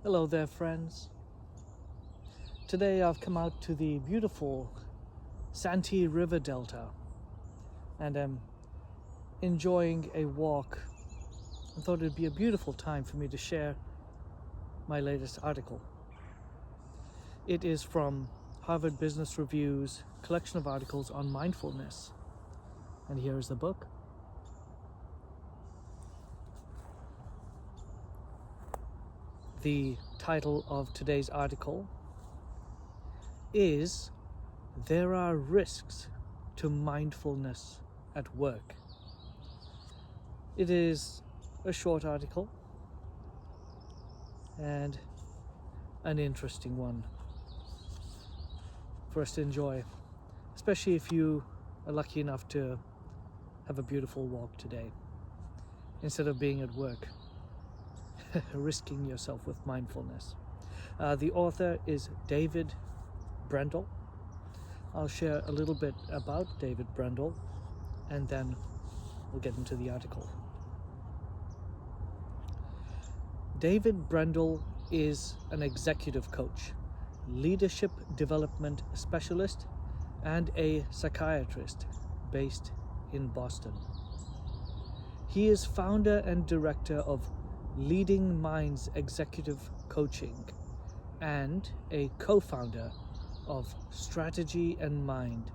Hello there, friends. Today I've come out to the beautiful Santee River Delta and am enjoying a walk. I thought it'd be a beautiful time for me to share my latest article. It is from Harvard Business Review's collection of articles on mindfulness. And here is the book. The title of today's article is "There Are Risks to Mindfulness at Work." It is a short article and an interesting one for us to enjoy, especially if you are lucky enough to have a beautiful walk today instead of being at work. Risking yourself with mindfulness. The author is David Grendel. I'll share a little bit about David Grendel and then we'll get into the article. David Grendel is an executive coach, leadership development specialist, and a psychiatrist based in Boston. He is founder and director of Leading Minds Executive Coaching and a co-founder of Strategy and Mind,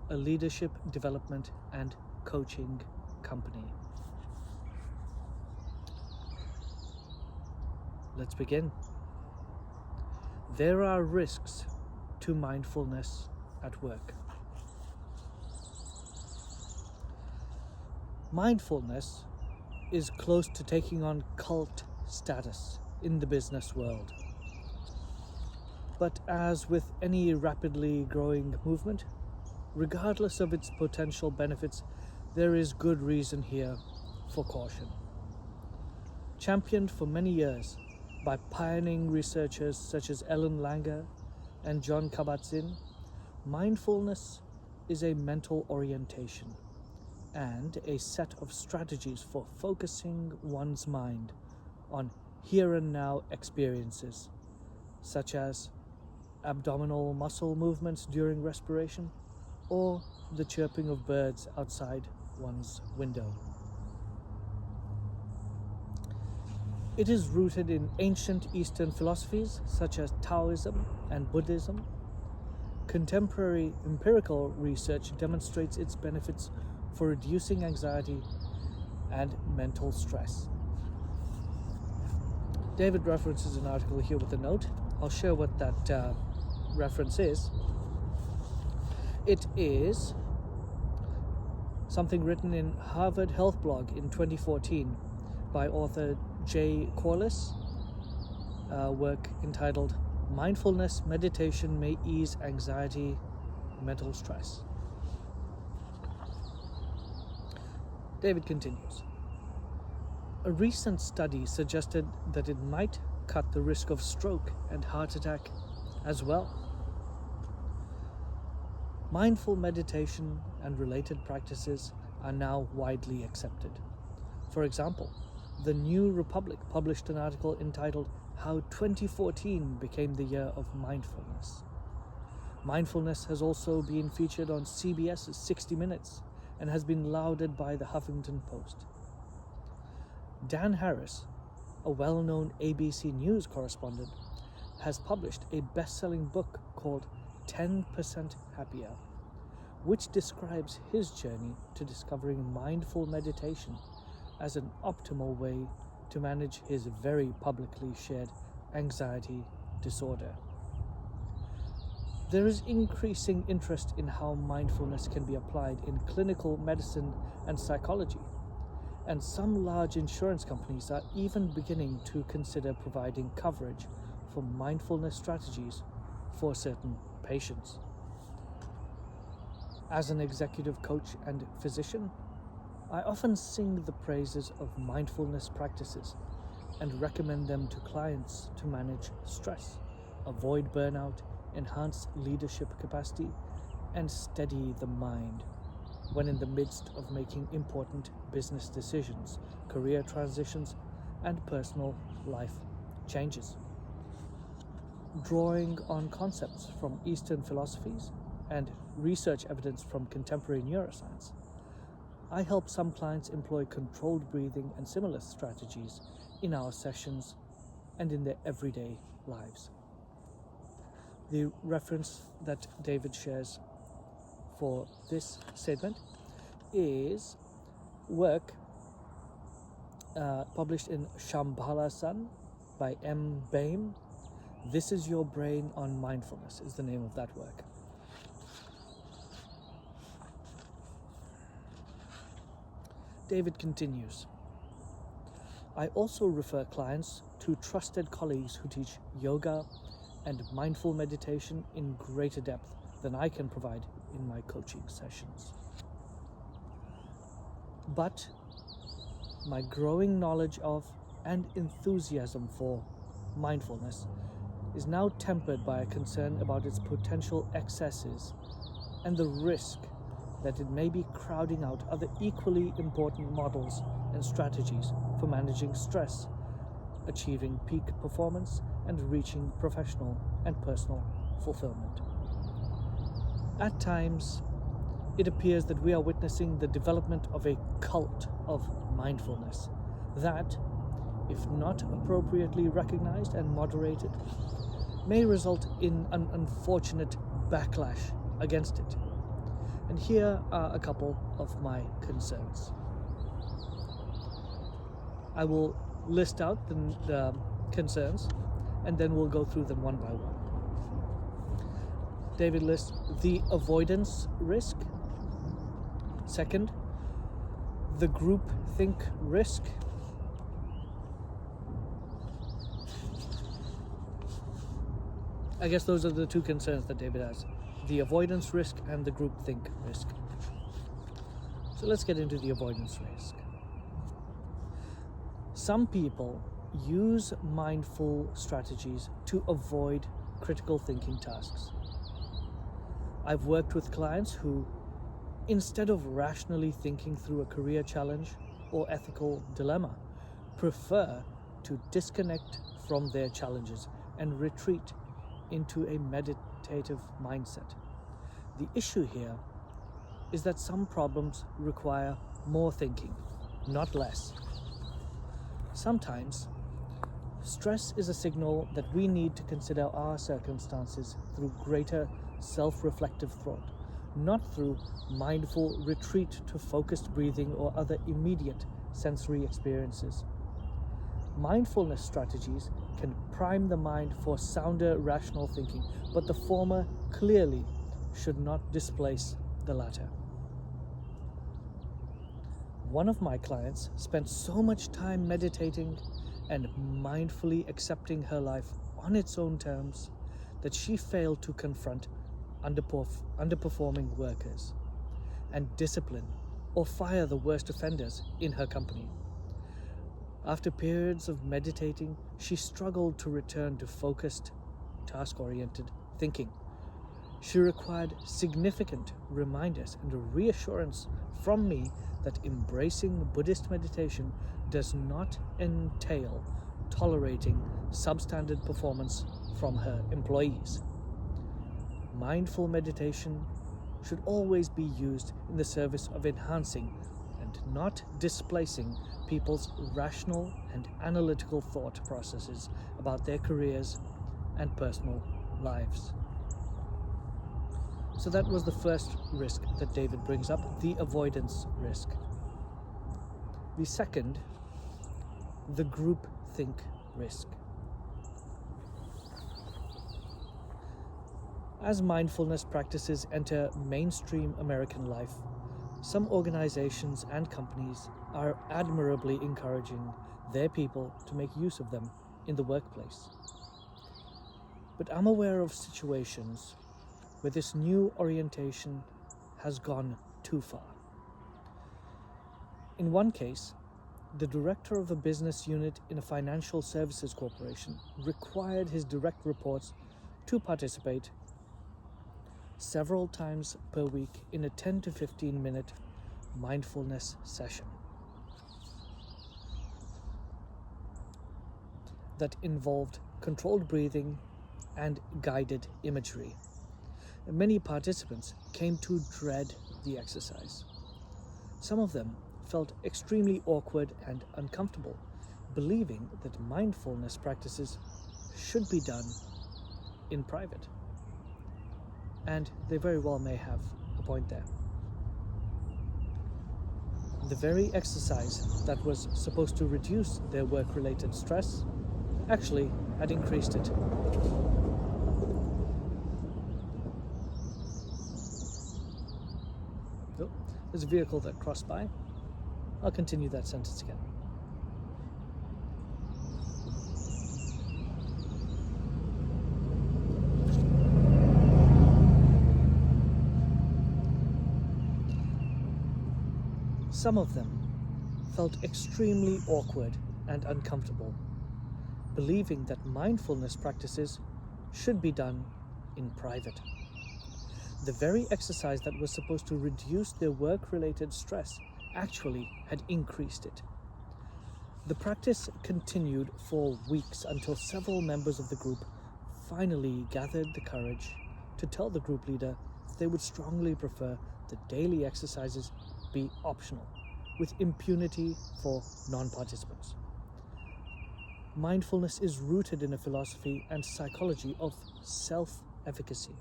a leadership development and coaching company. Let's begin. There are risks to mindfulness at work. Mindfulness is close to taking on cult status in the business world. But as with any rapidly growing movement, regardless of its potential benefits, there is good reason here for caution. Championed for many years by pioneering researchers such as Ellen Langer and John Kabat-Zinn, mindfulness is a mental orientation and a set of strategies for focusing one's mind on here and now experiences, such as abdominal muscle movements during respiration or the chirping of birds outside one's window. It is rooted in ancient Eastern philosophies such as Taoism and Buddhism. Contemporary empirical research demonstrates its benefits for reducing anxiety and mental stress. David references an article here with a note. I'll share what that reference is. It is something written in Harvard Health Blog in 2014 by author Jay Corliss, work entitled "Mindfulness Meditation May Ease Anxiety, Mental Stress." David continues. A recent study suggested that it might cut the risk of stroke and heart attack as well. Mindful meditation and related practices are now widely accepted. For example, the New Republic published an article entitled "How 2014 Became the Year of Mindfulness." Mindfulness has also been featured on CBS's 60 Minutes and has been lauded by the Huffington Post. Dan Harris, a well-known ABC News correspondent, has published a best-selling book called 10% Happier, which describes his journey to discovering mindful meditation as an optimal way to manage his very publicly shared anxiety disorder. There is increasing interest in how mindfulness can be applied in clinical medicine and psychology, and some large insurance companies are even beginning to consider providing coverage for mindfulness strategies for certain patients. As an executive coach and physician, I often sing the praises of mindfulness practices and recommend them to clients to manage stress, avoid burnout, enhance leadership capacity, and steady the mind when in the midst of making important business decisions, career transitions, and personal life changes. drawing on concepts from Eastern philosophies and research evidence from contemporary neuroscience, I help some clients employ controlled breathing and similar strategies in our sessions and in their everyday lives. The reference that David shares for this statement is work published in Shambhala Sun by M. Bain. This is Your Brain on Mindfulness is the name of that work. David continues, I also refer clients to trusted colleagues who teach yoga and mindful meditation in greater depth than I can provide in my coaching sessions. But my growing knowledge of and enthusiasm for mindfulness is now tempered by a concern about its potential excesses and the risk that it may be crowding out other equally important models and strategies for managing stress, achieving peak performance, and reaching professional and personal fulfillment. At times, it appears that we are witnessing the development of a cult of mindfulness that, if not appropriately recognized and moderated, may result in an unfortunate backlash against it. And here are a couple of my concerns. I will list out the concerns and then we'll go through them one by one. David lists the avoidance risk. Second, the group think risk. I guess those are the two concerns that David has. The avoidance risk and the groupthink risk. So let's get into the avoidance risk. Some people use mindful strategies to avoid critical thinking tasks. I've worked with clients who, instead of rationally thinking through a career challenge or ethical dilemma, prefer to disconnect from their challenges and retreat into a meditative mindset. The issue here is that some problems require more thinking, not less. Sometimes, stress is a signal that we need to consider our circumstances through greater self-reflective thought, not through mindful retreat to focused breathing or other immediate sensory experiences. Mindfulness strategies can prime the mind for sounder rational thinking, but the former clearly should not displace the latter. One of my clients spent so much time meditating and mindfully accepting her life on its own terms that she failed to confront underperforming workers and discipline or fire the worst offenders in her company. After periods of meditating, she struggled to return to focused, task-oriented thinking. She required significant reminders and a reassurance from me that embracing Buddhist meditation does not entail tolerating substandard performance from her employees. Mindful meditation should always be used in the service of enhancing and not displacing people's rational and analytical thought processes about their careers and personal lives. So that was the first risk that David brings up, the avoidance risk. The second, the group think risk. As mindfulness practices enter mainstream American life, some organizations and companies are admirably encouraging their people to make use of them in the workplace. But I'm aware of situations where this new orientation has gone too far. In one case, the director of a business unit in a financial services corporation required his direct reports to participate several times per week in a 10 to 15 minute mindfulness session that involved controlled breathing, and guided imagery. Many participants came to dread the exercise. Some of them felt extremely awkward and uncomfortable, believing that mindfulness practices should be done in private. And they very well may have a point there. The very exercise that was supposed to reduce their work-related stress actually had increased it. Oh, there's a vehicle that crossed by. I'll continue that sentence again. Some of them felt extremely awkward and uncomfortable, believing that mindfulness practices should be done in private. The very exercise that was supposed to reduce their work-related stress actually had increased it. The practice continued for weeks until several members of the group finally gathered the courage to tell the group leader that they would strongly prefer that daily exercises be optional, with impunity for non-participants. Mindfulness is rooted in a philosophy and psychology of self-efficacy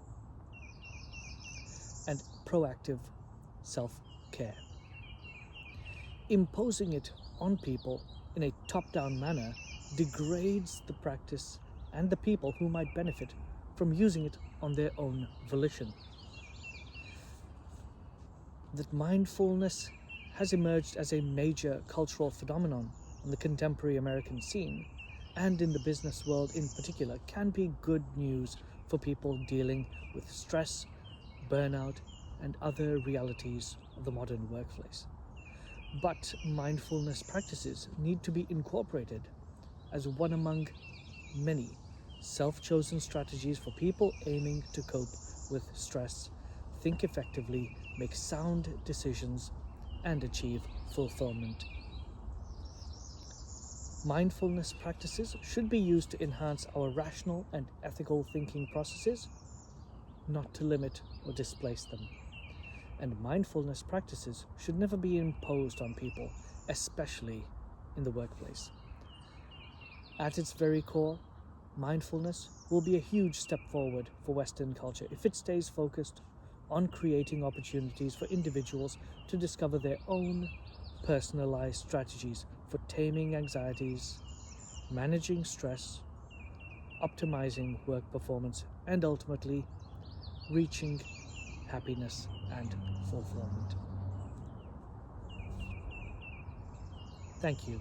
and proactive self-care. Imposing it on people in a top-down manner degrades the practice and the people who might benefit from using it on their own volition. That mindfulness has emerged as a major cultural phenomenon on the contemporary American scene, and in the business world in particular, can be good news for people dealing with stress, burnout, and other realities of the modern workplace. But mindfulness practices need to be incorporated as one among many self-chosen strategies for people aiming to cope with stress, think effectively, make sound decisions, and achieve fulfillment. Mindfulness practices should be used to enhance our rational and ethical thinking processes, not to limit or displace them. And mindfulness practices should never be imposed on people, especially in the workplace. At its very core, mindfulness will be a huge step forward for Western culture if it stays focused on creating opportunities for individuals to discover their own personalized strategies for taming anxieties, managing stress, optimizing work performance, and ultimately reaching happiness and fulfillment. Thank you.